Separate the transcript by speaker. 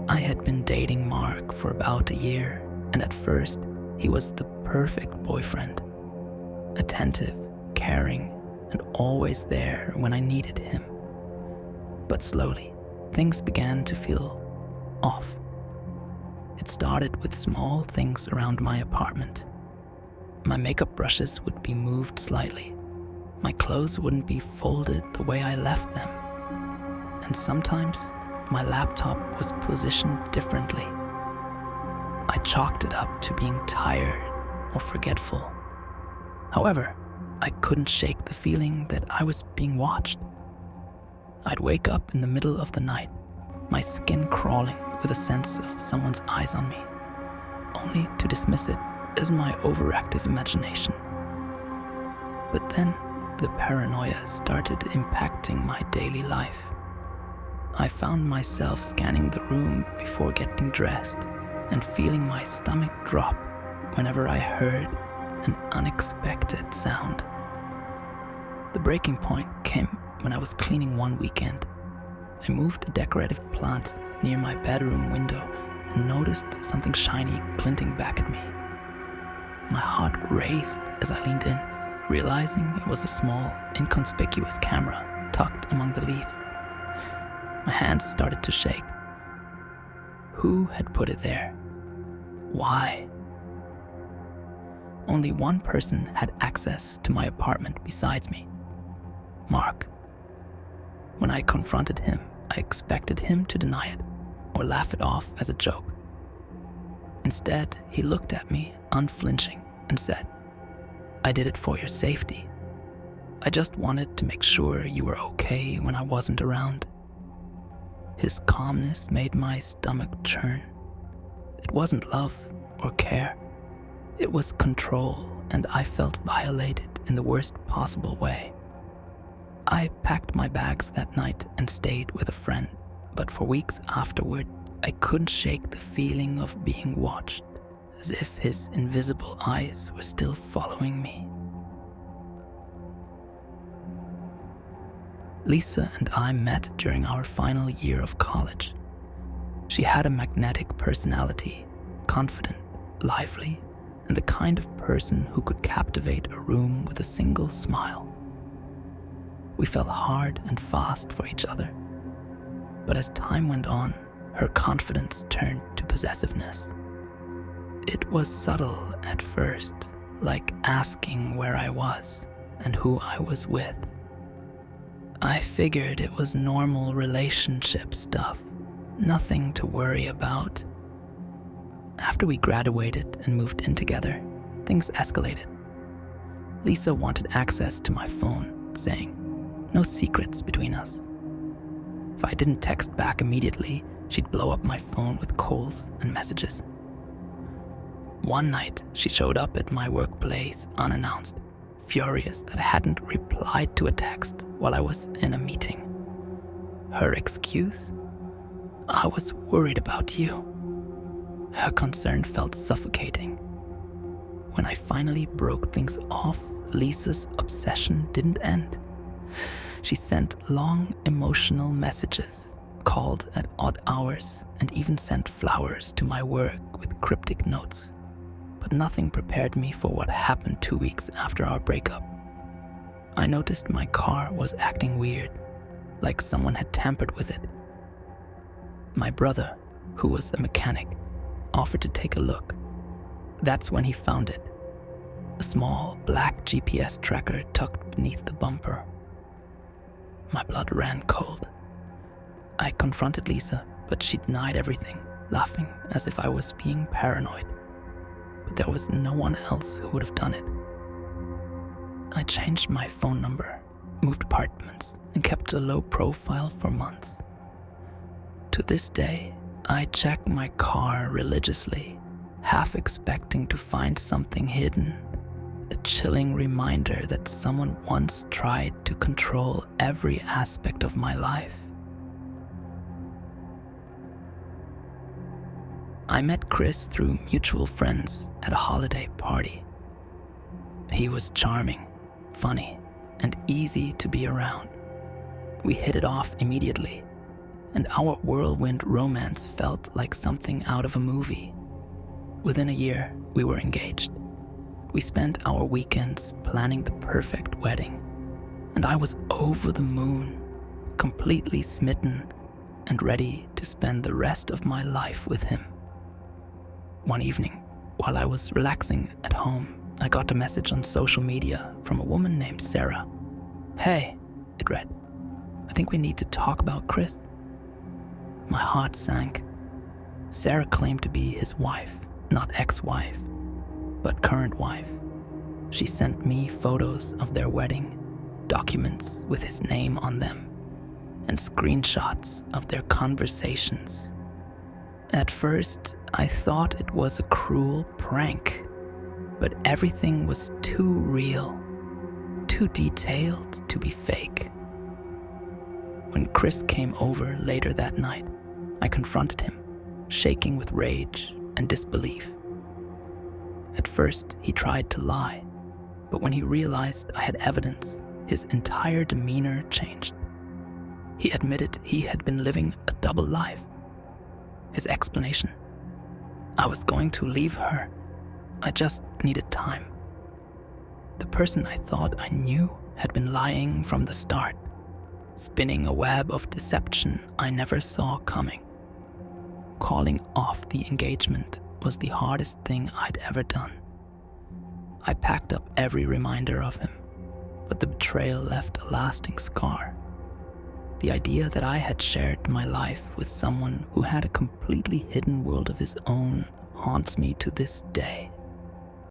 Speaker 1: I had been dating Mark for about a year, and at first, he was the perfect boyfriend. Attentive, caring, and always there when I needed him. But slowly, things began to feel off. It started with small things around my apartment. My makeup brushes would be moved slightly. My clothes wouldn't be folded the way I left them. And sometimes, my laptop was positioned differently. I chalked it up to being tired or forgetful. However, I couldn't shake the feeling that I was being watched. I'd wake up in the middle of the night, my skin crawling with a sense of someone's eyes on me, only to dismiss it as my overactive imagination. But then, the paranoia started impacting my daily life. I found myself scanning the room before getting dressed and feeling my stomach drop whenever I heard an unexpected sound. The breaking point came when I was cleaning one weekend. I moved a decorative plant near my bedroom window and noticed something shiny glinting back at me. My heart raced as I leaned in, realizing it was a small, inconspicuous camera tucked among the leaves. My hands started to shake. Who had put it there? Why? Only one person had access to my apartment besides me, Mark. When I confronted him, I expected him to deny it or laugh it off as a joke. Instead, he looked at me, unflinching, and said, "I did it for your safety. I just wanted to make sure you were okay when I wasn't around." His calmness made my stomach churn. It wasn't love or care. It was control, and I felt violated in the worst possible way. I packed my bags that night and stayed with a friend, but for weeks afterward, I couldn't shake the feeling of being watched, as if his invisible eyes were still following me. Lisa and I met during our final year of college. She had a magnetic personality, confident, lively, and the kind of person who could captivate a room with a single smile. We fell hard and fast for each other. But as time went on, her confidence turned to possessiveness. It was subtle at first, like asking where I was and who I was with. I figured it was normal relationship stuff, nothing to worry about. After we graduated and moved in together, things escalated. Lisa wanted access to my phone, saying, "No secrets between us." If I didn't text back immediately, she'd blow up my phone with calls and messages. One night, she showed up at my workplace unannounced, furious that I hadn't replied to a text while I was in a meeting. Her excuse? "I was worried about you." Her concern felt suffocating. When I finally broke things off, Lisa's obsession didn't end. She sent long emotional messages, called at odd hours, and even sent flowers to my work with cryptic notes. But nothing prepared me for what happened 2 weeks after our breakup. I noticed my car was acting weird, like someone had tampered with it. My brother, who was a mechanic, offered to take a look. That's when he found it. A small black GPS tracker tucked beneath the bumper. My blood ran cold. I confronted Lisa, but she denied everything, laughing as if I was being paranoid. But there was no one else who would have done it. I changed my phone number, moved apartments, and kept a low profile for months. To this day, I check my car religiously, half expecting to find something hidden, a chilling reminder that someone once tried to control every aspect of my life. I met Chris through mutual friends at a holiday party. He was charming, funny, and easy to be around. We hit it off immediately, and our whirlwind romance felt like something out of a movie. Within a year, we were engaged. We spent our weekends planning the perfect wedding, and I was over the moon, completely smitten and ready to spend the rest of my life with him. One evening, while I was relaxing at home, I got a message on social media from a woman named Sarah. "Hey," it read, "I think we need to talk about Chris." My heart sank. Sarah claimed to be his wife, not ex-wife, but current wife. She sent me photos of their wedding, documents with his name on them, and screenshots of their conversations. At first, I thought it was a cruel prank, but everything was too real, too detailed to be fake. When Chris came over later that night, I confronted him, shaking with rage and disbelief. At first, he tried to lie, but when he realized I had evidence, his entire demeanor changed. He admitted he had been living a double life. His explanation: "I was going to leave her. I just needed time." The person I thought I knew had been lying from the start, spinning a web of deception I never saw coming. Calling off the engagement was the hardest thing I'd ever done. I packed up every reminder of him, but the betrayal left a lasting scar. The idea that I had shared my life with someone who had a completely hidden world of his own haunts me to this day.